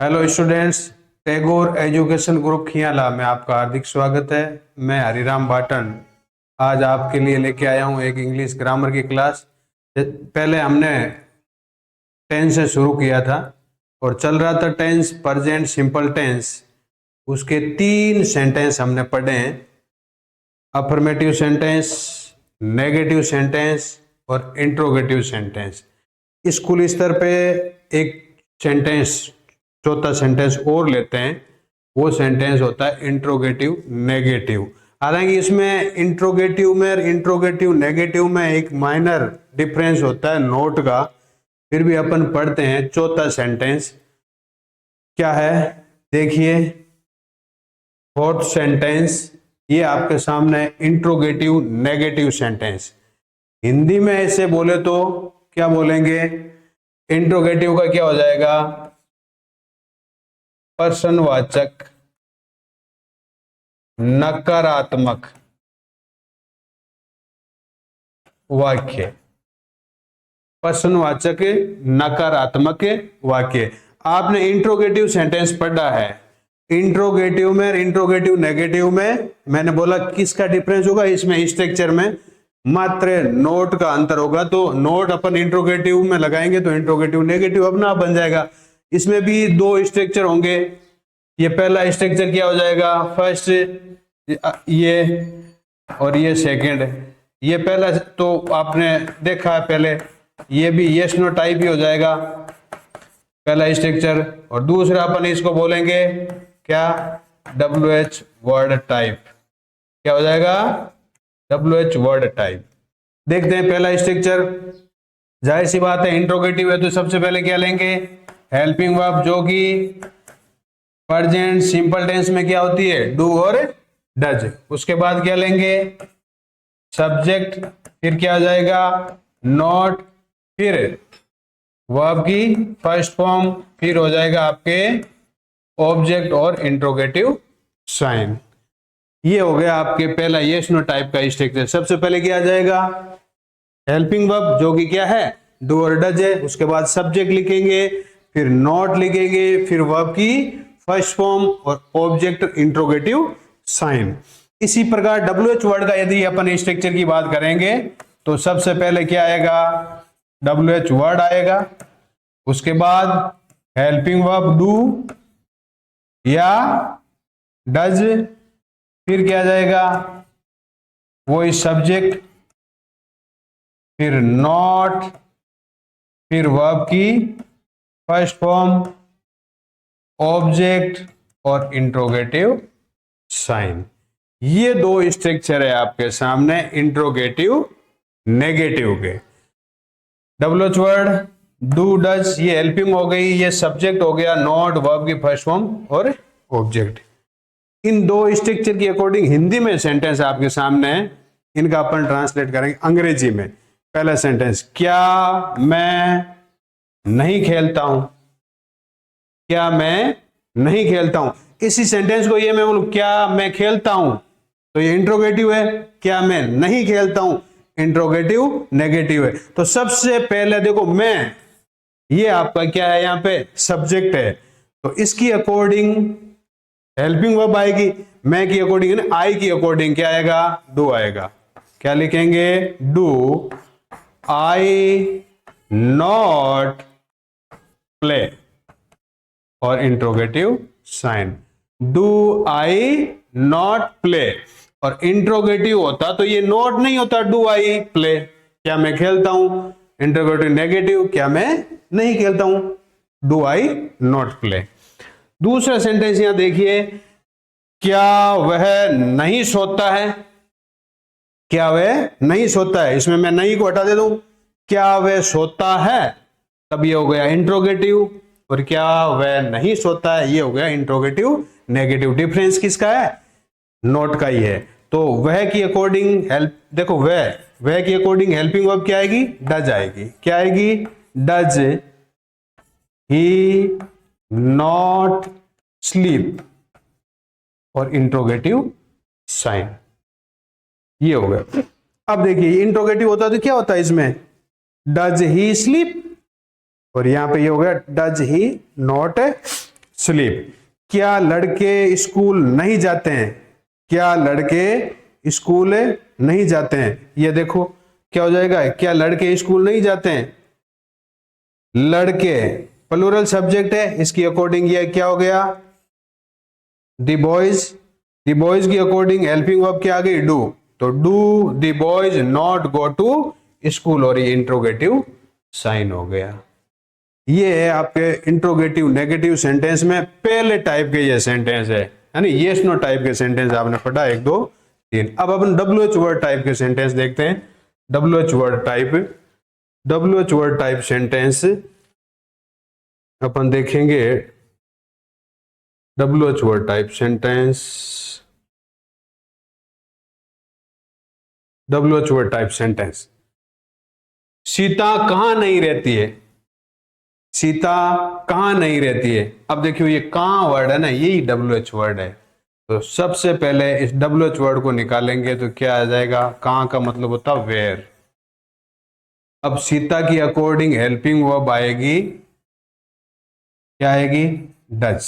Hello students, Tagore education group Khiala में आपका हार्दिक स्वागत है। मैं हरिराम बाटन आज आपके लिए लेके आया हूँ एक इंग्लिश ग्रामर की क्लास। पहले हमने टेंस से शुरू किया था और चल रहा था टेंस प्रेजेंट सिंपल टेंस। उसके 3 सेंटेंस हमने पढ़े हैं, अफर्मेटिव सेंटेंस, नेगेटिव सेंटेंस और इंट्रोगेटिव सेंटेंस। स्कूल स्तर पे एक सेंटेंस, चौथा सेंटेंस और लेते हैं, वो सेंटेंस होता है इंट्रोगेटिव नेगेटिव। हालांकि इसमें इंट्रोगेटिव नेगेटिव में एक माइनर डिफरेंस होता है नोट का, फिर भी अपन पढ़ते हैं। चौथा सेंटेंस क्या है देखिए, फोर्थ सेंटेंस ये आपके सामने इंट्रोगेटिव नेगेटिव सेंटेंस। हिंदी में ऐसे बोले तो क्या बोलेंगे? इंट्रोगेटिव का क्या हो जाएगा? प्रश्नवाचक नकारात्मक वाक्य, प्रश्नवाचक नकारात्मक वाक्य। आपने इंट्रोगेटिव सेंटेंस पढ़ा है। इंट्रोगेटिव में, इंट्रोगेटिव नेगेटिव में मैंने बोला किसका डिफरेंस होगा? इसमें स्ट्रक्चर में मात्र नोट का अंतर होगा। तो नोट अपन इंट्रोगेटिव में लगाएंगे तो इंट्रोगेटिव नेगेटिव अपना आप बन जाएगा। इसमें भी 2 स्ट्रक्चर होंगे। ये पहला स्ट्रक्चर क्या हो जाएगा? फर्स्ट ये, और ये सेकंड। ये पहला तो आपने देखा है पहले, ये भी यस नो टाइप ही हो जाएगा पहला स्ट्रक्चर। और दूसरा अपन इसको बोलेंगे क्या? WH word type. क्या हो जाएगा? WH word type. देखते हैं पहला स्ट्रक्चर। जाहिर सी बात है इंट्रोगेटिव है तो सबसे पहले क्या लेंगे? हेल्पिंग वर्ब, जो कि प्रेजेंट सिंपल टेंस में क्या होती है? डू और डज। उसके बाद क्या लेंगे? सब्जेक्ट, फिर क्या हो जाएगा? नॉट, फिर वर्ब की फर्स्ट फॉर्म, फिर हो जाएगा आपके ऑब्जेक्ट और इंट्रोगेटिव साइन। ये हो गया आपके पहला यस नो टाइप का स्ट्रक्चर। सबसे पहले क्या आ जाएगा? हेल्पिंग वर्ब, जो कि क्या है? डू और डज है। उसके बाद सब्जेक्ट लिखेंगे, फिर नॉट लिखेंगे, फिर वर्ब की फर्स्ट फॉर्म और ऑब्जेक्ट इंट्रोगेटिव साइन। इसी प्रकार WH वर्ड का यदि अपन स्ट्रक्चर की बात करेंगे तो सबसे पहले क्या आएगा? WH वर्ड आएगा। उसके बाद हेल्पिंग वर्ब डू या डज, फिर क्या जाएगा? वही सब्जेक्ट, फिर नॉट, फिर वर्ब की फर्स्ट फॉर्म, ऑब्जेक्ट और इंट्रोगेटिव साइन। ये 2 स्ट्रक्चर है आपके सामने इंट्रोगेटिव नेगेटिव के। WH वर्ड, डू डज, ये हेल्पिंग हो गई, ये सब्जेक्ट हो गया, नॉट वर्ब की फर्स्ट फॉर्म और ऑब्जेक्ट। इन 2 स्ट्रक्चर के अकॉर्डिंग हिंदी में सेंटेंस आपके सामने है। इनका अपन ट्रांसलेट करेंगे अंग्रेजी में। पहला सेंटेंस, क्या मैं नहीं खेलता हूं? क्या मैं नहीं खेलता हूं। इसी सेंटेंस को ये मैं बोलूं क्या मैं खेलता हूं, तो ये इंट्रोगेटिव है। क्या मैं नहीं खेलता हूं, इंट्रोगेटिव नेगेटिव है। तो सबसे पहले देखो, मैं, ये आपका क्या है? यहां पे सब्जेक्ट है, तो इसकी अकॉर्डिंग हेल्पिंग वर्ब आएगी। मैं की अकॉर्डिंग, आई की अकॉर्डिंग क्या आएगा? डू आएगा। क्या लिखेंगे? डू आई नॉट प्ले और interrogative sign. Do I not play और इंट्रोगेटिव होता तो ये नॉट नहीं होता, डू आई प्ले। क्या मैं खेलता हूं, इंट्रोगेटिव नेगेटिव, क्या मैं नहीं खेलता हूं, डू आई नॉट प्ले। दूसरा सेंटेंस यहां देखिए, क्या वह नहीं सोता है? क्या वह नहीं सोता है, इसमें मैं नहीं को हटा दे दूं, क्या वह सोता है, तब ये हो गया इंट्रोगेटिव। और क्या वह नहीं सोता है, ये हो गया इंट्रोगेटिव नेगेटिव। डिफरेंस किसका है? नोट का ही है। तो वह की अकॉर्डिंग हेल्प, देखो वह की अकॉर्डिंग हेल्पिंग वर्ब क्या आएगी? डज आएगी। क्या आएगी? डज ही नॉट स्लीप और इंट्रोगेटिव साइन। ये हो गया। अब देखिए इंट्रोगेटिव होता है तो क्या होता है इसमें? डज ही स्लीप, और यहां पे ये हो गया डज ही नॉट स्लीप। क्या लड़के स्कूल नहीं जाते हैं? क्या लड़के स्कूल नहीं जाते हैं? ये देखो क्या हो जाएगा, क्या लड़के स्कूल नहीं जाते हैं? लड़के प्लूरल सब्जेक्ट है, इसकी अकॉर्डिंग ये क्या हो गया, द बॉयज। द बॉयज की अकॉर्डिंग हेल्पिंग वर्ब क्या आ गई, डू। तो do the boys not go to school, और ये इंट्रोगेटिव साइन हो गया। ये है आपके इंट्रोगेटिव नेगेटिव सेंटेंस में पहले टाइप के ये सेंटेंस है, यानी यस नो टाइप के सेंटेंस आपने पढ़ा 1 2 3। अब अपन WH वर्ड टाइप के सेंटेंस देखते हैं। WH वर्ड टाइप सेंटेंस अपन देखेंगे। WH word type sentence, WH word type sentence. Sita कहां नहीं रहती है? सीता कहां नहीं रहती है? अब देखियो ये कहां वर्ड है ना, यही WH वर्ड है। तो सबसे पहले इस WH वर्ड को निकालेंगे तो क्या आ जाएगा, कहां का मतलब होता है वेयर। अब सीता की अकॉर्डिंग हेल्पिंग वर्ब आएगी, क्या आएगी, डज।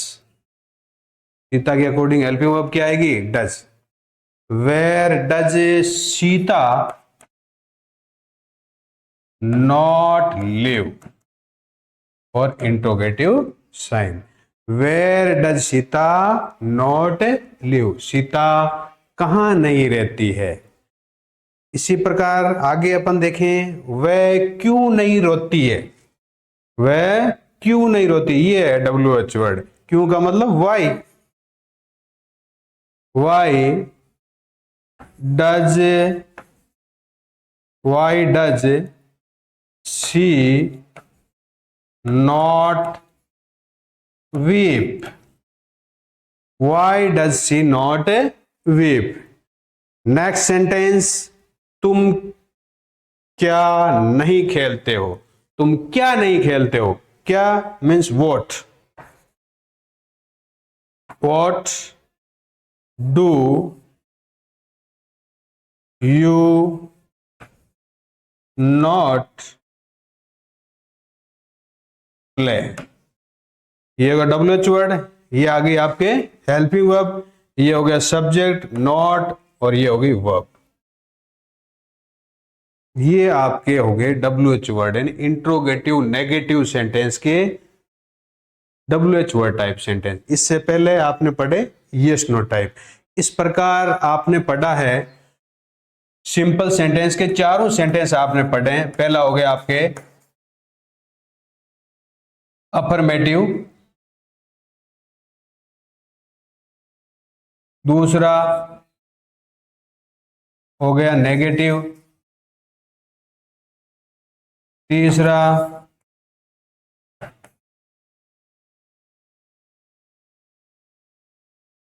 सीता की अकॉर्डिंग हेल्पिंग वर्ब क्या आएगी, does. Where does Sita not live, और interrogative sign. Where does Sita not live, Sita कहां नहीं रहती है। इसी प्रकार आगे अपन देखें, वह क्यों नहीं रोती है? वह क्यों नहीं रोती, ये है WH वर्ड। क्यों का मतलब why. Does why does she not weep, why does she not weep. Next sentence, तुम क्या नहीं खेलते हो? तुम क्या नहीं खेलते हो, क्या means what. What do you not play. ये होगा WH वर्ड, ये आ गई आपके हेल्पिंग वर्ब, ये हो गया सब्जेक्ट नॉट, और ये होगी वर्ब। ये आपके हो गए WH वर्ड, यानी इंट्रोगेटिव नेगेटिव सेंटेंस के WH वर्ड टाइप सेंटेंस। इससे पहले आपने पढ़े यस नो टाइप। इस प्रकार आपने पढ़ा है सिंपल सेंटेंस के चारों सेंटेंस आपने पढ़े हैं। पहला हो गया आपके अफर्मेटिव, दूसरा हो गया नेगेटिव, तीसरा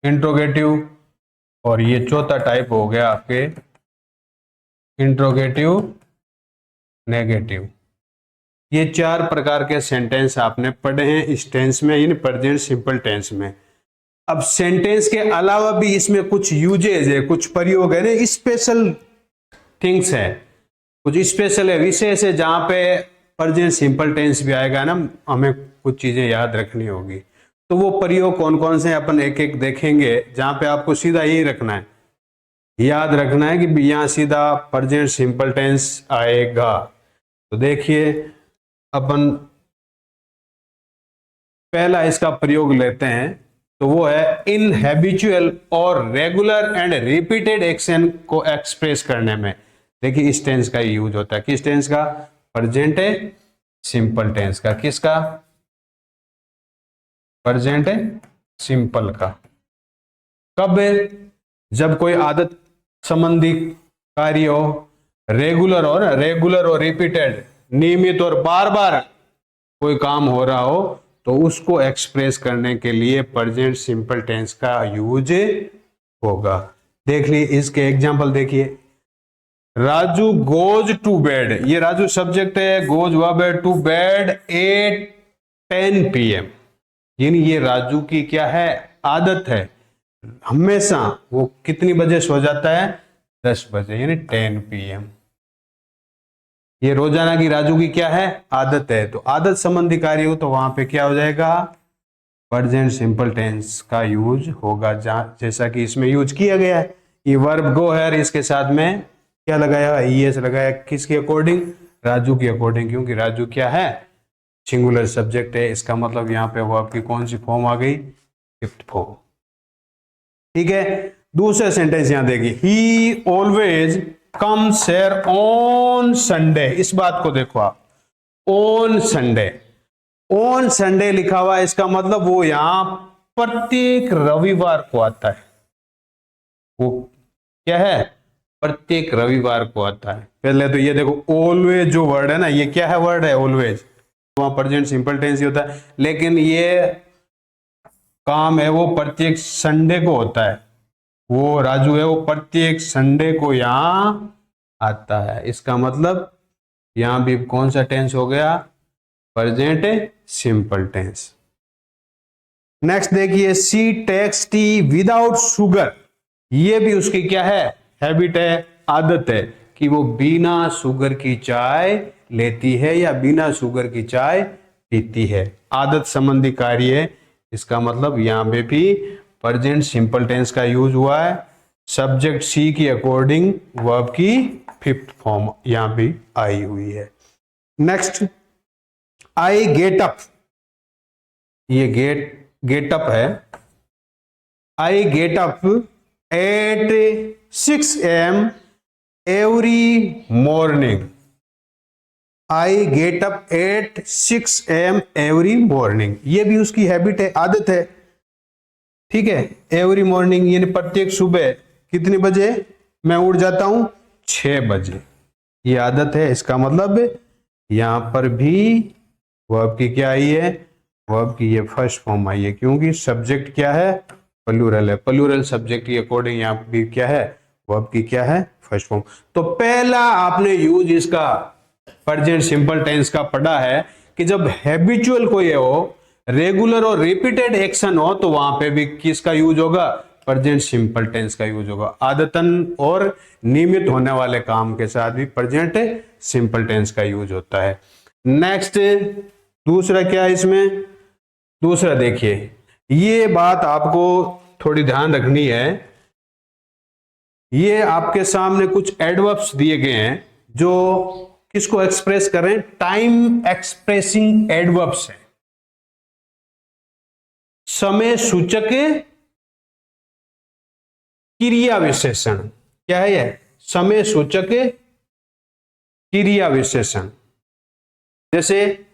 इंट्रोगेटिव, और ये चौथा टाइप हो गया आपके इंट्रोगेटिव नेगेटिव। ये 4 प्रकार के सेंटेंस आपने पढ़े हैं इस टेंस में, यानी प्रेजेंट सिंपल टेंस में। अब सेंटेंस के अलावा भी इसमें कुछ यूजेज है, कुछ प्रयोग है ना, स्पेशल थिंग्स है, कुछ स्पेशल है, विशेष है, जहां पे प्रेजेंट सिंपल टेंस भी आएगा ना, हमें कुछ चीजें याद रखनी होगी। तो वो प्रयोग कौन कौन से अपन एक एक देखेंगे, जहां पे आपको सीधा यही रखना है, याद रखना है कि यहां सीधा प्रेजेंट सिंपल टेंस आएगा। तो देखिए अपन पहला इसका प्रयोग लेते हैं, तो वो है इन हैबिचुअल और रेगुलर एंड रिपीटेड एक्शन को एक्सप्रेस करने में। देखिए इस टेंस का यूज होता है, किस टेंस का, प्रेजेंट सिंपल टेंस का। किसका, प्रेजेंट सिंपल का। कब, जब कोई आदत संबंधी कार्य हो, रेगुलर हो ना, रेगुलर और रिपीटेड, नियमित और बार बार कोई काम हो रहा हो, तो उसको एक्सप्रेस करने के लिए प्रेजेंट सिंपल टेंस का यूज होगा। देख ली इसके एग्जांपल देखिए, राजू गोज टू बेड, ये राजू सब्जेक्ट है, गोज वर्ब है, टू बेड एट 10 PM, यानी ये राजू की क्या है, आदत है, हमेशा वो कितनी बजे सो जाता है, 10 बजे, यानी 10 PM। ये रोजाना की राजू की क्या है, आदत है। तो आदत संबंधी कार्य हो तो वहां पे क्या हो जाएगा, प्रेजेंट सिंपल टेंस का यूज होगा, जैसा कि इसमें यूज किया गया है। ये वर्ब गो है, इसके साथ में क्या लगाया, ईएस लगाया, किसके अकॉर्डिंग, राजू के अकॉर्डिंग, क्योंकि राजू क्या है, सिंगुलर सब्जेक्ट है। इसका मतलब यहाँ पे वर्ब की कौन सी फॉर्म आ गई, फिफ्थ फॉर्म। ठीक है, दूसरा सेंटेंस यहां देखिए, ही always comes here on Sunday. इस बात को देखो आप, ऑन संडे, ऑन संडे लिखा हुआ है, इसका मतलब वो यहां प्रत्येक रविवार को आता है। वो क्या है, प्रत्येक रविवार को आता है। पहले तो ये देखो, ऑलवेज जो वर्ड है ना, ये क्या है, वर्ड है ऑलवेज, वहां प्रेजेंट सिंपल टेंस ही होता है, लेकिन ये काम है वो प्रत्येक संडे को होता है। वो राजू है, वो प्रत्येक संडे को यहां आता है। इसका मतलब यहां भी कौन सा टेंस हो गया, प्रेजेंट सिंपल टेंस। नेक्स्ट देखिए, she takes tea without sugar. ये भी उसकी क्या है, हैबिट है, आदत है, कि वो बिना शुगर की चाय लेती है या बिना शुगर की चाय पीती है। आदत संबंधी कार्य है। इसका मतलब यहां पे भी प्रेजेंट सिंपल टेंस का यूज हुआ है। सब्जेक्ट सी की अकॉर्डिंग वर्ब की फिफ्थ फॉर्म यहां भी आई हुई है। Next, I get up. ये गेट अप है, I get up at 6 AM every morning. I get up at 6 AM every morning. ये भी उसकी हैबिट है, आदत है। ठीक है, एवरी मॉर्निंग यानी प्रत्येक सुबह कितने बजे मैं उठ जाता हूं, 6 बजे। ये आदत है। इसका मतलब यहां पर भी वर्ब की क्या आई है, वर्ब की ये फर्स्ट फॉर्म आई है, क्योंकि सब्जेक्ट क्या है, प्लूरल है। प्लूरल सब्जेक्ट के अकॉर्डिंग यहां भी क्या है, वर्ब की क्या है, फर्स्ट फॉर्म। तो पहला आपने यूज इसका प्रेजेंट सिंपल टेंस का पढ़ा है कि जब हैबिचुअल कोई हो, रेगुलर और रिपीटेड एक्शन हो, तो वहां पे भी किसका यूज होगा, प्रेजेंट सिंपल टेंस का यूज होगा। आदतन और नियमित होने वाले काम के साथ भी प्रेजेंट सिंपल टेंस का यूज होता है। नेक्स्ट, दूसरा क्या है इसमें, दूसरा देखिए, ये बात आपको थोड़ी ध्यान रखनी है। ये आपके सामने कुछ एडवर्ब्स दिए गए हैं जो किसको एक्सप्रेस करें, टाइम एक्सप्रेसिंग एडवर्ब्स है। समय सूचक क्रिया विशेषण। क्या है ये, समय सूचक क्रिया विशेषण। जैसे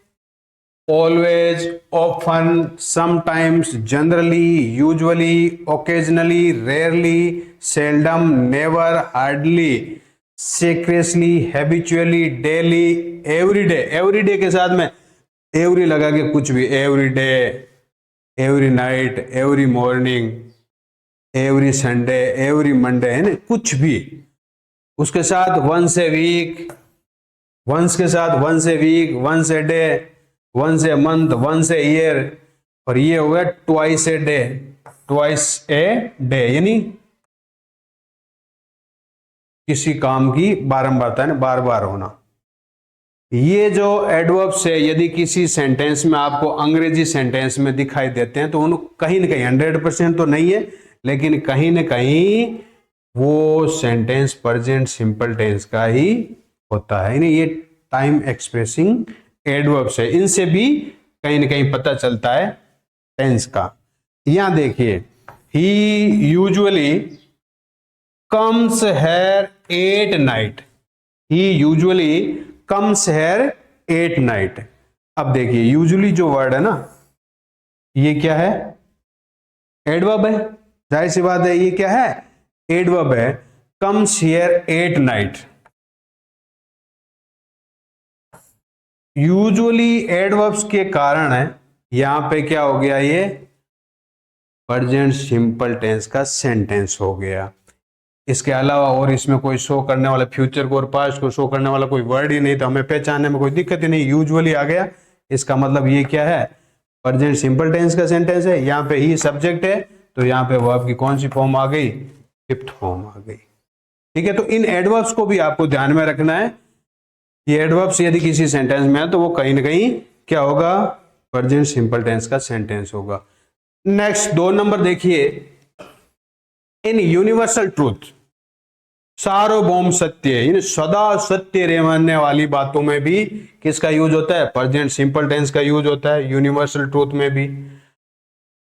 always, often, sometimes, generally, usually, occasionally, rarely, seldom, never, hardly, secretly, habitually, daily, everyday. Everyday के साथ में एवरी लगा के कुछ भी, every day, every night, every morning, every Sunday, every Monday, है ना, कुछ भी। उसके साथ वंस ए वीक, वंस के साथ once a week, once a day, once a month, once a year, और ये हो गया twice a day. Twice a day यानी किसी काम की बारंबारता है ना, बार बार होना। ये जो एडवर्ब्स है, यदि किसी सेंटेंस में आपको अंग्रेजी सेंटेंस में दिखाई देते हैं तो उन कहीं ना कहीं 100% तो नहीं है, लेकिन कहीं ना कहीं वो सेंटेंस प्रेजेंट सिंपल टेंस का ही होता है। यानी ये टाइम एक्सप्रेसिंग एडवर्ब्स है, इनसे भी कहीं ना कहीं पता चलता है टेंस का। यहां देखिए, he usually comes here at night. He usually comes here at night. अब देखिए, यूजुअली जो वर्ड है ना, ये क्या है, एडवर्ब है। जाहिर सी बात है, ये क्या है, एडवर्ब है। Comes here at night. Usually adverbs के कारण है, यहां पे क्या हो गया, ये प्रेजेंट सिंपल टेंस का सेंटेंस हो गया। इसके अलावा और इसमें कोई शो करने वाला, फ्यूचर को और पास्ट को शो करने वाला कोई वर्ड ही नहीं, तो हमें पहचानने में कोई दिक्कत ही नहीं। यूजुअली आ गया, इसका मतलब ये क्या है, प्रेजेंट सिंपल टेंस का सेंटेंस है। यहाँ पे ही सब्जेक्ट है, तो यहाँ पे वर्ब की कौन सी फॉर्म आ गई, फिफ्थ फॉर्म आ गई। ठीक है, तो इन एडवर्ब्स को भी आपको ध्यान में रखना है। ये एडवर्ब्स यदि किसी सेंटेंस में है तो वो कहीं ना कहीं क्या होगा, प्रेजेंट सिंपल टेंस का सेंटेंस होगा। नेक्स्ट 2 नंबर देखिए, इन यूनिवर्सल ट्रूथ, सार्वभौम सत्य, इन सदा सत्य रहने वाली बातों में भी किसका यूज होता है? प्रेजेंट सिंपल टेंस का यूज होता है यूनिवर्सल ट्रूथ में भी।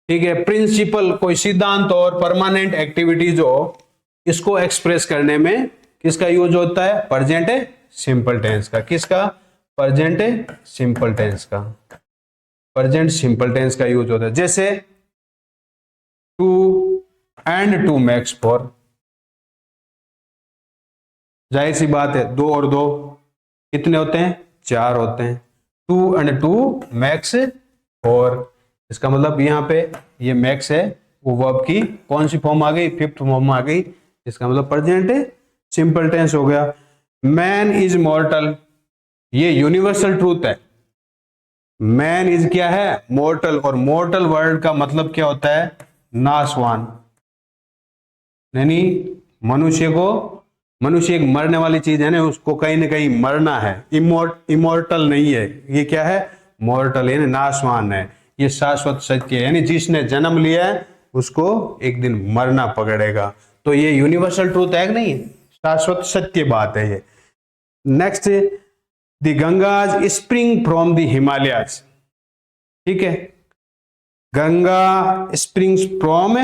ठीक है, प्रिंसिपल कोई सिद्धांत और परमानेंट एक्टिविटीज हो, इसको एक्सप्रेस करने में किसका यूज होता है? प्रेजेंट सिंपल टेंस का। किसका? प्रेजेंट सिंपल टेंस का। प्रेजेंट सिंपल टेंस का यूज होता है। जैसे टू एंड टू मैक्स 4, जाहिर सी बात है 2 और 2 कितने होते हैं? 4 होते हैं। 2 एंड 2 मैक्स 4, इसका मतलब यहाँ पे ये मैक्स है, वो वर्ब की कौन सी फॉर्म आ गई? 5th फॉर्म आ गई। इसका मतलब प्रेजेंट सिंपल टेंस हो गया। मैन इज मॉर्टल, ये यूनिवर्सल ट्रूथ है। मैन इज क्या है? मॉर्टल, और मॉर्टल वर्ड का मतलब क्या होता है? नाशवान, यानी मनुष्य एक मरने वाली चीज है ना, उसको कहीं ना कहीं मरना है। इमोर्टल नहीं है, ये क्या है? मॉर्टल, यानी नाशवान है। ये शाश्वत सत्य है, यानी जिसने जन्म लिया है उसको एक दिन मरना पकड़ेगा। तो ये यूनिवर्सल ट्रूथ है कि नहीं? शाश्वत सत्य बात है ये। Next, the Ganges spring from the Himalayas. ठीक है, गंगा स्प्रिंग्स फ्रॉम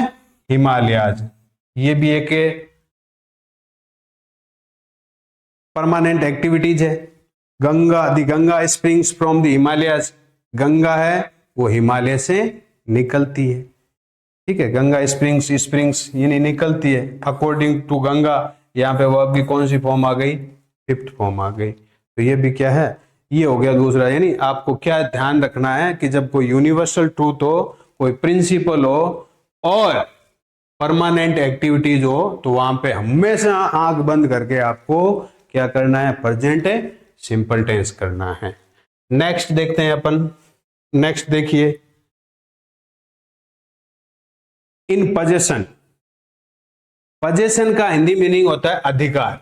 हिमालयाज, ये भी एक परमानेंट एक्टिविटीज है। Ganga springs from the Himalayas, Ganga है वो हिमालय से निकलती है। ठीक है, गंगा स्प्रिंग्स यानी निकलती है। अकॉर्डिंग टू गंगा, यहाँ पे वर्ब की कौन सी फॉर्म आ गई? 5th फॉर्म आ गई। तो ये भी क्या है? ये हो गया दूसरा। यानी आपको क्या ध्यान रखना है कि जब कोई यूनिवर्सल ट्रूथ हो, कोई प्रिंसिपल हो और परमानेंट एक्टिविटीज हो, तो वहां पे हमेशा आंख बंद करके आपको क्या करना है? प्रेजेंट सिंपल टेंस करना है। नेक्स्ट देखते हैं अपन। नेक्स्ट देखिए, इन पजेशन, पजेशन का हिंदी मीनिंग होता है अधिकार।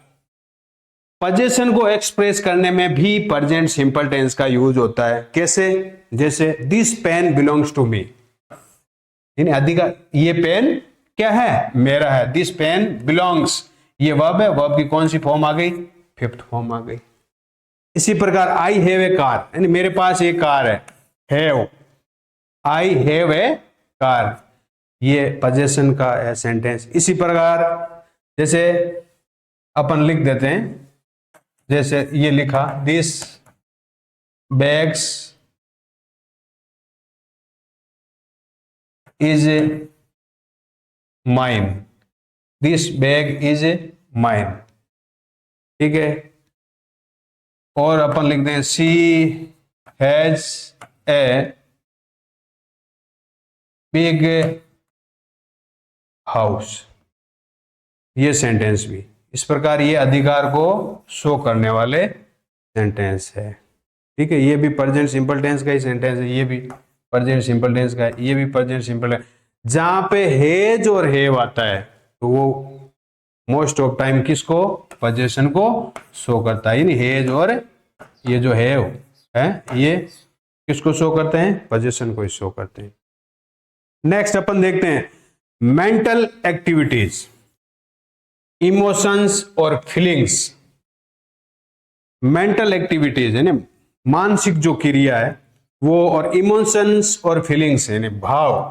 पजेशन को एक्सप्रेस करने में भी प्रेजेंट सिंपल टेंस का यूज होता है। कैसे? जैसे this pen belongs to me, यानी अधिकार, ये पेन क्या है? मेरा है। दिस पेन बिलोंग्स, ये वर्ब है, वर्ब की कौन सी फॉर्म आ गई? 5th फॉर्म आ गई। इसी प्रकार आई हैव ए कार, यानी मेरे पास एक कार है। Have, I have a car, ये पजेशन का है सेंटेंस। इसी प्रकार जैसे अपन लिख देते हैं, जैसे ये लिखा, this bags is mine, this bag is mine. ठीक है, और अपन लिख दें she has a big house, ये सेंटेंस भी इस प्रकार ये अधिकार को शो करने वाले सेंटेंस है। ठीक है, ये भी प्रेजेंट सिंपल टेंस का ही सेंटेंस है, ये भी प्रेजेंट सिंपल टेंस का है, ये भी प्रेजेंट सिंपल है। जहां पे हैज और हैव आता है तो वो मोस्ट ऑफ टाइम किसको? पोजीशन को शो करता है। यानी हैज और ये जो हैव है ये किसको शो करते हैं? पोजीशन को शो करते हैं। नेक्स्ट अपन देखते हैं मेंटल एक्टिविटीज, इमोशंस और फीलिंग्स। मेंटल एक्टिविटीज यानी मानसिक जो क्रिया है वो, और इमोशंस और फीलिंग्स यानी भाव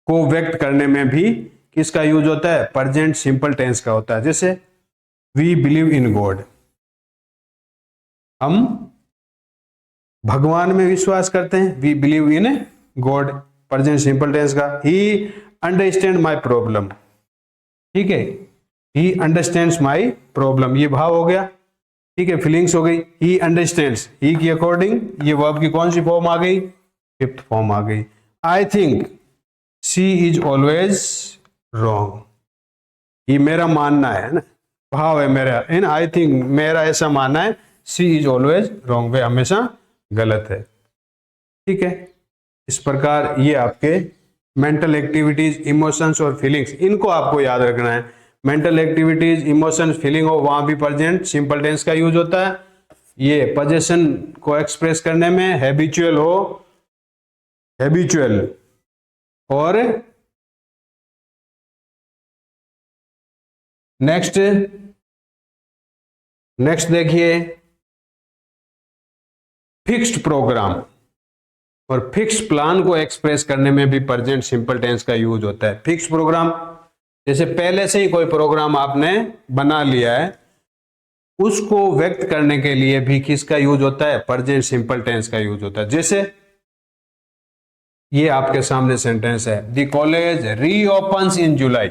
को व्यक्त करने में भी किसका यूज होता है? प्रेजेंट सिंपल टेंस का होता है। जैसे वी बिलीव इन गॉड, हम भगवान में विश्वास करते हैं। We believe in God, present simple tense का। ही अंडरस्टैंड माई प्रॉब्लम, ठीक है, ही अंडरस्टैंड्स माई प्रॉब्लम, ये भाव हो गया। ठीक है, फीलिंग्स हो गई। ही अंडरस्टैंड्स, ही की अकॉर्डिंग ये वर्ब की कौन सी फॉर्म आ गई? 5th फॉर्म आ गई। I think she is always wrong, ये मेरा मानना है ना, भाव है मेरा, इन आई थिंक मेरा ऐसा मानना है, शी इज ऑलवेज रॉन्ग, वे हमेशा गलत है। ठीक है, इस प्रकार ये आपके मेंटल एक्टिविटीज, इमोशंस और फीलिंग्स, इनको आपको याद रखना है। मेंटल एक्टिविटीज, इमोशंस, फीलिंग हो वहां भी प्रेजेंट सिंपल टेंस का यूज होता है। ये पोजीशन को एक्सप्रेस करने में हैबिचुअल हो हैबिचुअल। और नेक्स्ट देखिए फिक्स्ड प्रोग्राम। और फिक्स्ड प्लान को एक्सप्रेस करने में भी प्रेजेंट सिंपल टेंस का यूज होता है। फिक्स्ड प्रोग्राम जैसे पहले से ही कोई प्रोग्राम आपने बना लिया है, उसको व्यक्त करने के लिए भी किसका यूज होता है? प्रेजेंट सिंपल टेंस का यूज होता है। जैसे ये आपके सामने सेंटेंस है, the college reopens in July.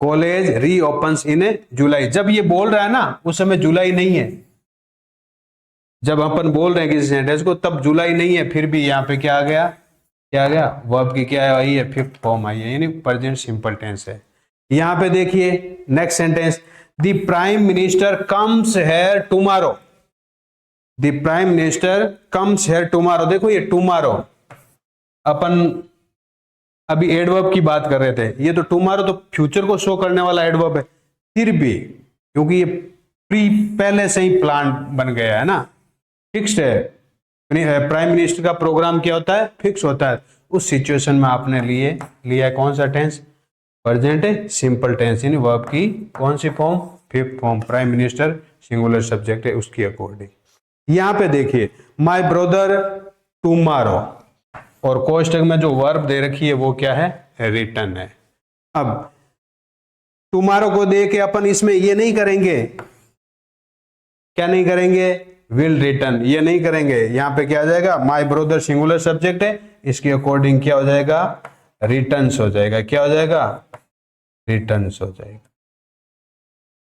College reopens in July. जब ये बोल रहा है ना, उस समय जुलाई नहीं है। जब अपन बोल रहे हैं किसी सेंटेंस को, तब जुलाई नहीं है, फिर भी यहाँ पे क्या आ गया? क्या आ गया? वर्ब की क्या आई है? फिफ्थ फॉर्म आई है, यानी प्रेजेंट सिंपल टेंस है। यहां पे देखिए next sentence, the prime minister comes here tomorrow. The prime minister comes here tomorrow. देखो ये टुमारो, अपन अभी एडवर्ब की बात कर रहे थे, ये तो टुमारो तो फ्यूचर को शो करने वाला एडवर्ब है। फिर भी क्योंकि ये पहले से ही प्लान बन गया है ना, फिक्स्ड है। प्राइम मिनिस्टर का प्रोग्राम क्या होता है? फिक्स होता है। उस सिचुएशन में आपने लिया कौन सा टेंस? प्रेजेंट सिंपल टेंस, यानी वर्ब की कौन सी form? Fifth form. Prime minister singular subject है, उसकी अकॉर्डिंग। यहां पे देखिए माय ब्रदर टुमारो, और कोष्टक में जो वर्ब दे रखी है वो क्या है? रिटर्न है। अब टुमारो को दे के अपन इसमें ये नहीं करेंगे, क्या नहीं करेंगे? विल रिटर्न, ये नहीं करेंगे। यहां पे क्या आ जाएगा? माय ब्रदर सिंगुलर सब्जेक्ट है, इसके अकॉर्डिंग क्या हो जाएगा? रिटर्न्स हो जाएगा। क्या हो जाएगा? रिटर्न्स हो जाएगा,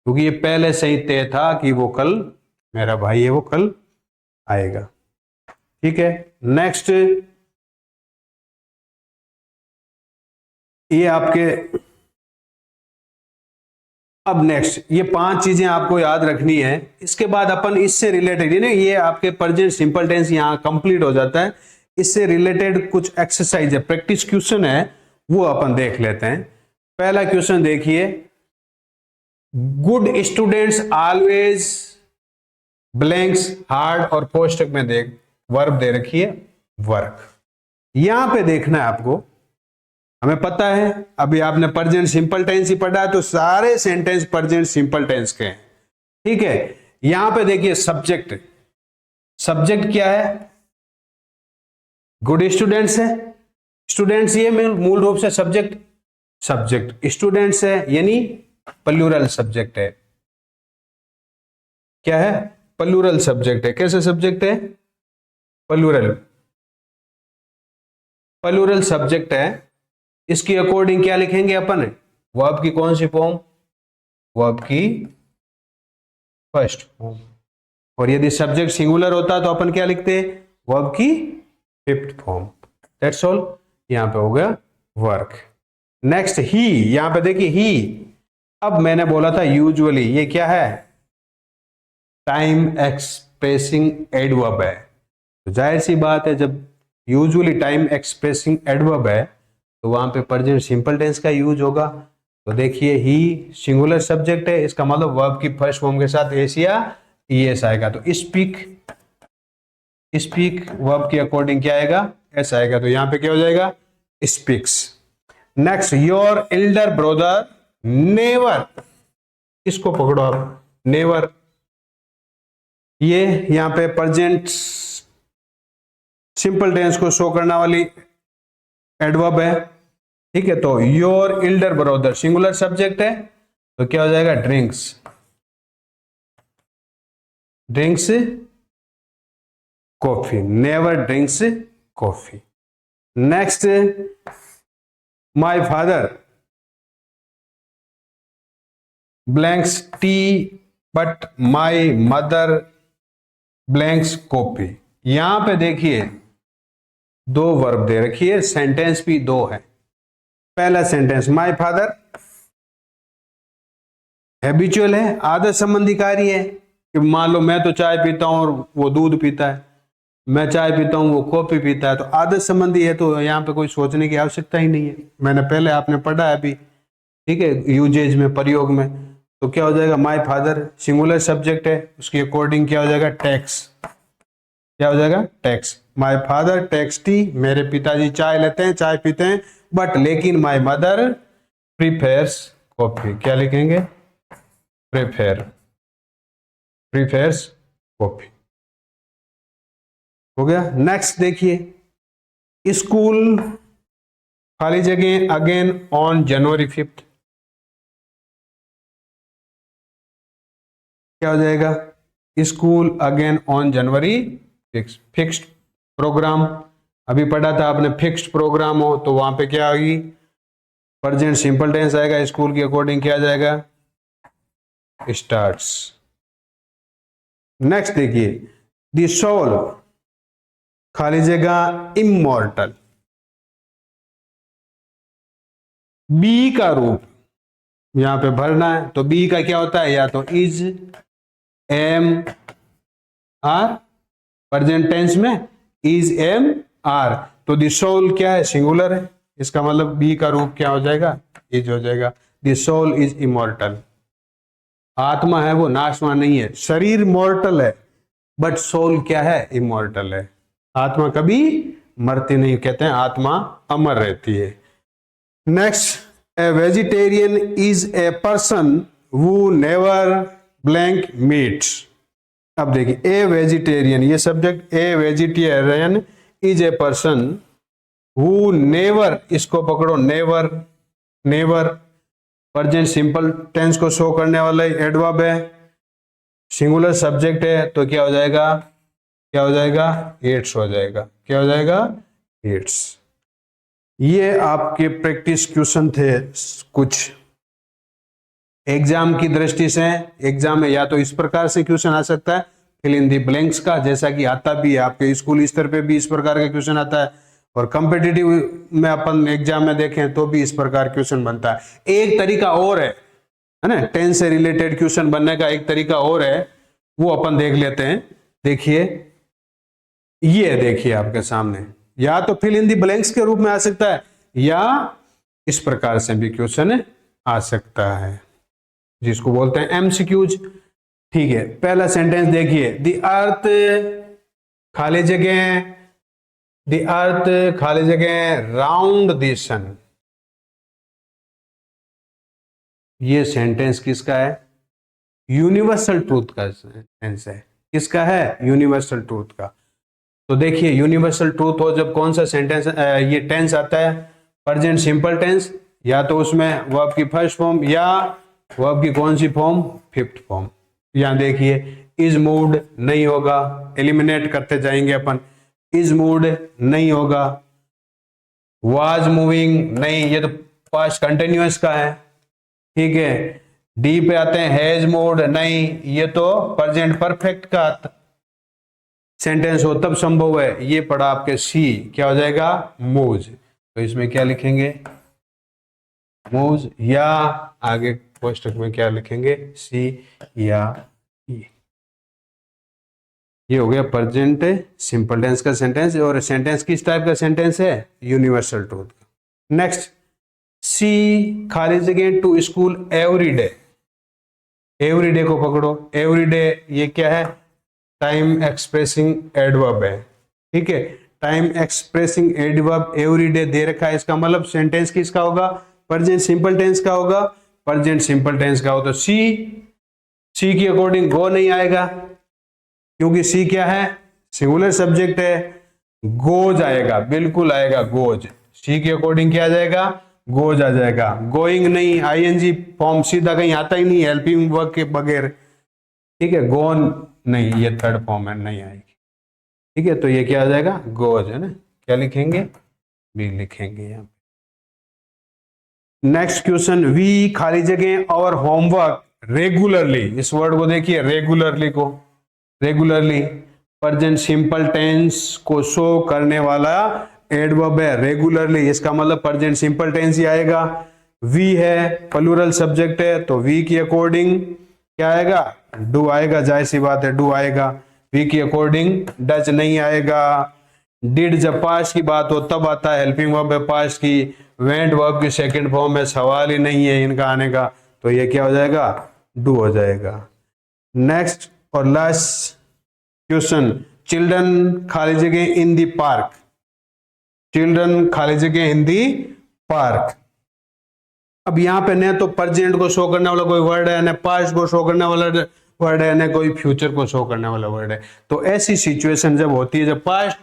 क्योंकि ये पहले से ही तय था कि वो कल, मेरा भाई है वो कल आएगा। ठीक है, नेक्स्ट ये आपके, अब नेक्स्ट ये 5 चीजें आपको याद रखनी है। इसके बाद अपन इससे रिलेटेड, ये आपके प्रेजेंट सिंपल टेंस यहां कंप्लीट हो जाता है। इससे रिलेटेड कुछ एक्सरसाइज है, प्रैक्टिस क्वेश्चन है, वो अपन देख लेते हैं। पहला क्वेश्चन देखिए, good students always blanks hard, और कोष्टक में देख वर्ब दे रखी है वर्क। यहां पे देखना है आपको, हमें पता है अभी आपने प्रेजेंट सिंपल टेंस ही पढ़ा है, तो सारे सेंटेंस प्रेजेंट सिंपल टेंस के हैं। ठीक है, यहां पे देखिए सब्जेक्ट, सब्जेक्ट क्या है? गुड स्टूडेंट्स है। स्टूडेंट्स ये मूल रूप से सब्जेक्ट स्टूडेंट्स है, यानी प्लूरल सब्जेक्ट है। क्या है? प्लूरल सब्जेक्ट है। कैसे सब्जेक्ट है? प्लूरल सब्जेक्ट है। इसकी अकॉर्डिंग क्या लिखेंगे अपन? वर्ब की कौन सी फॉर्म? वर्ब की फर्स्ट फॉर्म। और यदि सब्जेक्ट सिंगुलर होता तो अपन क्या लिखते? वर्ब की फिफ्थ फॉर्म। That's all. यहां पे हो गया वर्क। नेक्स्ट ही, यहां पे देखिए ही। अब मैंने बोला था यूजुअली, ये क्या है? टाइम एक्सप्रेसिंग एडवर्ब है। तो जाहिर सी बात है, जब यूजुअली टाइम एक्सप्रेसिंग एडवर्ब है तो वहां पे प्रेजेंट सिंपल टेंस का यूज होगा। तो देखिए ही सिंगुलर सब्जेक्ट है, इसका मतलब वर्ब की फर्स्ट फॉर्म के साथ एस या ईएस आएगा। तो स्पीक वर्ब के अकॉर्डिंग क्या आएगा? एस आएगा। तो यहां पे क्या हो जाएगा? Speaks. Next, your Elder brother never, इसको पकड़ो आप, नेवर। ये यहां पे प्रेजेंट सिंपल टेंस को शो करने वाली एडवर्ब है। ठीक है, तो your Elder brother singular subject है, तो क्या हो जाएगा? Drinks coffee. Never drinks coffee. Next, my father blanks T but my mother blanks coffee. यहां पे देखिए दो वर्ब दे रखी है, सेंटेंस भी दो है। पहला सेंटेंस, माय फादर हैबिचुअल है, आदत संबंधी कार्य है। कि मान लो मैं तो चाय पीता हूं और वो दूध पीता है, मैं चाय पीता हूं वो कॉफी पीता है, तो आदत संबंधी है, तो यहाँ पे कोई सोचने की आवश्यकता ही नहीं है। मैंने पहले आपने पढ़ा है अभी, ठीक है, यूजेज में, प्रयोग में। तो क्या हो जाएगा? माय फादर सिंगुलर सब्जेक्ट है, उसके अकॉर्डिंग क्या हो जाएगा? टैक्स। क्या हो जाएगा, takes. My father takes tea, मेरे पिताजी चाय लेते हैं, चाय पीते हैं, बट लेकिन माय मदर प्रीफेयर्स कॉफी। क्या लिखेंगे, प्रीफेयर, प्रीफेयर्स कॉफी। हो गया। नेक्स्ट देखिए, स्कूल खाली जगह अगेन ऑन जनवरी 5th। क्या हो जाएगा, school again on January 6। Fixed programme, अभी पढ़ा था आपने, फिक्स्ड प्रोग्राम हो तो वहां पे क्या आएगी, प्रेजेंट सिंपल टेंस आएगा, स्कूल के अकॉर्डिंग क्या जाएगा, स्टार्ट्स। नेक्स्ट देखिए, द सोल खाली जगह इमॉर्टल, बी का रूप यहां पे भरना है, तो बी का क्या होता है, या तो is, am, are, present tense में इज, एम, आर, तो द सोल क्या है, सिंगुलर है, इसका मतलब बी का रूप क्या हो जाएगा, इज हो जाएगा। द सोल इज इमॉर्टल, आत्मा है वो नाशवान नहीं है, शरीर मॉर्टल है बट सोल क्या है, इमॉर्टल है। आत्मा कभी मरती नहीं, कहते हैं आत्मा अमर रहती है। Next, a vegetarian is a person who never blank meats. अब देखिए, ए वेजिटेरियन ये subject, a vegetarian is a person who never, इसको पकड़ो, never, never present simple tense को शो करने वाला एडवर्ब है, सिंगुलर सब्जेक्ट है, तो क्या हो जाएगा, क्या हो जाएगा, एट्स हो जाएगा। क्या हो जाएगा, एट्स। ये आपके प्रैक्टिस क्वेश्चन थे कुछ एग्जाम की दृष्टि से। एग्जाम में या तो इस प्रकार से क्वेश्चन आ सकता है, फिल इन दी ब्लैंक्स का, जैसा कि आता भी है आपके स्कूल स्तर पे भी इस प्रकार का क्वेश्चन आता है, और कॉम्पिटिटिव में अपन एग्जाम में देखें तो भी इस प्रकार क्वेश्चन बनता है। एक तरीका और है ना, टेंस से रिलेटेड क्वेश्चन बनने का एक तरीका और है, वो अपन देख लेते हैं। देखिए, ये देखिए आपके सामने, या तो फिल इन दी ब्लैंक्स के रूप में आ सकता है, या इस प्रकार से भी क्वेश्चन आ सकता है, जिसको बोलते हैं एमसीक्यूज। ठीक है, पहला सेंटेंस देखिए, द अर्थ खाली जगह, द अर्थ खाली जगह राउंड द सन। ये सेंटेंस किसका है, यूनिवर्सल ट्रूथ का सेंटेंस है। किसका है, यूनिवर्सल ट्रूथ का। तो देखिए, यूनिवर्सल ट्रूथ हो जब कौन सा सेंटेंस, ये टेंस आता है प्रेजेंट सिंपल टेंस, या तो उसमें वर्ब की फर्स्ट फॉर्म, या वर्ब की कौन सी फॉर्म, फिफ्थ फॉर्म। यहां देखिए, इज मूव्ड नहीं होगा, एलिमिनेट करते जाएंगे अपन, इज मूव्ड नहीं होगा, वाज मूविंग नहीं, ये तो पास्ट कंटिन्यूअस का है। ठीक है, डी पे आते हैं, हैज मूव्ड नहीं, ये तो प्रेजेंट परफेक्ट का सेंटेंस हो तब संभव है। ये पड़ा आपके सी, क्या हो जाएगा, मूव्स। तो इसमें क्या लिखेंगे, मूव्स, या आगे कोष्टक में क्या लिखेंगे, सी या ई। ये हो गया प्रेजेंट सिंपल टेंस का सेंटेंस, और सेंटेंस किस टाइप का सेंटेंस है, यूनिवर्सल ट्रूथ का। नेक्स्ट, सी खाली जगह to school every day. Every day को पकड़ो, एवरी डे ये क्या है, टाइम एक्सप्रेसिंग एडवर्ब है। ठीक है, time expressing adverb every day they रखा है, इसका मतलब सेंटेंस किसका होगा, प्रेजेंट सिंपल टेंस का होगा। प्रेजेंट सिंपल टेंस का हो तो सी, सी की अकॉर्डिंग गो नहीं आएगा, क्योंकि सी क्या है, सिंगुलर सब्जेक्ट है, गोज आएगा, बिल्कुल आएगा गोज। सी के अकॉर्डिंग क्या आ जाएगा, गोज आ जाएगा। गोइंग नहीं, आईएनजी फॉर्म सीधा कहीं आता ही नहीं हेल्पिंग वर्ब के बगैर। ठीक है, गोन नहीं, ये थर्ड फॉर्म है, नहीं आएगी। ठीक है, तो ये क्या आ जाएगा, गोज है ना। क्या लिखेंगे, बी लिखेंगे यहाँ पे। नेक्स्ट क्वेश्चन, वी खाली जगह और होमवर्क रेगुलरली। इस वर्ड को देखिए, रेगुलरली को, रेगुलरली प्रेजेंट सिंपल टेंस को शो करने वाला एडवर्ब है रेगुलरली, इसका मतलब प्रेजेंट सिंपल टेंस ही आएगा। वी है, प्लूरल सब्जेक्ट है, तो वी की अकॉर्डिंग क्या आएगा, डू आएगा, जाहिर सी बात है डू आएगा। वी की अकॉर्डिंग डज नहीं आएगा। डिड जब पास्ट की बात हो तब आता है, हेल्पिंग वर्ब है पास्ट की। वेंट वर्ब की सेकंड फॉर्म में, सवाल ही नहीं है इनका आने का, तो ये क्या हो जाएगा, डू हो जाएगा। नेक्स्ट और लास्ट क्वेश्चन, चिल्ड्रन खाली जगह इन दी पार्क, चिल्ड्रन खाली जगह इन दी पार्क। अब यहाँ पे न तो प्रेजेंट को शो करने वाला कोई वर्ड है, न पास्ट को शो करने वाला वर्ड है, न कोई फ्यूचर को शो करने वाला वर्ड है। तो ऐसी सिचुएशन जब होती है जब पास्ट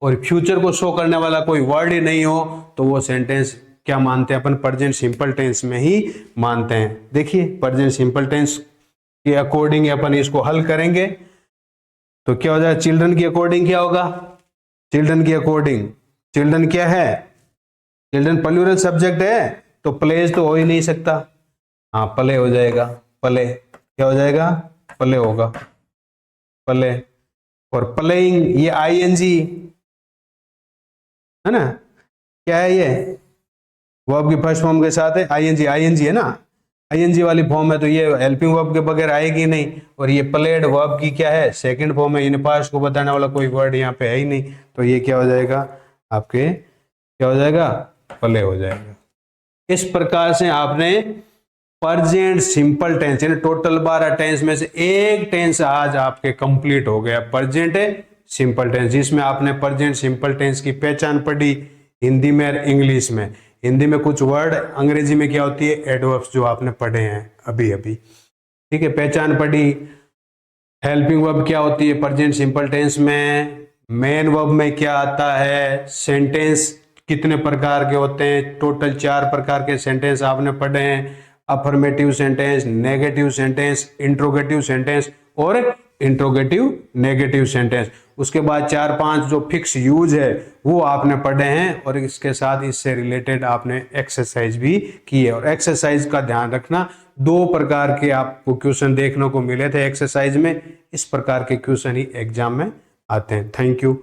और फ्यूचर को शो करने वाला कोई वर्ड ही नहीं हो, तो वो सेंटेंस क्या मानते हैं अपन, प्रेजेंट सिंपल टेंस में ही मानते हैं। देखिए प्रेजेंट सिंपल टेंस के अकॉर्डिंग अपन इसको हल करेंगे तो क्या हो जाएगा, चिल्ड्रन के अकॉर्डिंग क्या होगा, चिल्ड्रन के अकॉर्डिंग, चिल्ड्रन क्या है, चिल्ड्रन प्लूरल सब्जेक्ट है तो प्लेज तो हो ही नहीं सकता, हाँ प्ले हो जाएगा, प्ले क्या हो जाएगा, प्ले होगा, प्ले। और प्लेइंग ये आईएनजी है ना, क्या है ये, वर्ब की फर्स्ट फॉर्म के साथ है आईएनजी, आईएनजी है ना, आईएनजी वाली फॉर्म है तो ये हेल्पिंग वर्ब के बगैर आएगी नहीं। और ये प्लेड वर्ब की क्या है, सेकंड फॉर्म है, इन पास्ट को बताने वाला कोई वर्ड यहाँ पे है ही नहीं, तो ये क्या हो जाएगा आपके, क्या हो जाएगा, प्ले हो जाएगा। इस प्रकार से आपने प्रेजेंट सिंपल टेंस यानी टोटल 12 टेंस में से एक टेंस आज आपके कंप्लीट हो गया, प्रेजेंट सिंपल टेंस, जिसमें आपने प्रेजेंट सिंपल टेंस की पहचान पढ़ी हिंदी में और इंग्लिश में। हिंदी में कुछ वर्ड, अंग्रेजी में क्या होती है एडवर्ब्स, जो आपने पढ़े हैं अभी अभी, ठीक है, पहचान पढ़ी। हेल्पिंग वर्ब क्या होती है प्रेजेंट सिंपल टेंस में, मेन वर्ब में क्या आता है, सेंटेंस कितने प्रकार के होते हैं, टोटल 4 प्रकार के सेंटेंस आपने पढ़े हैं, affirmative sentence, negative sentence, interrogative sentence और इंट्रोगेटिव नेगेटिव सेंटेंस। उसके बाद 4-5 जो फिक्स यूज है वो आपने पढ़े हैं, और इसके साथ इससे रिलेटेड आपने एक्सरसाइज भी की है। और एक्सरसाइज का ध्यान रखना, 2 प्रकार के आपको क्वेश्चन देखने को मिले थे एक्सरसाइज में, इस प्रकार के क्वेश्चन ही एग्जाम में आते हैं। Thank you.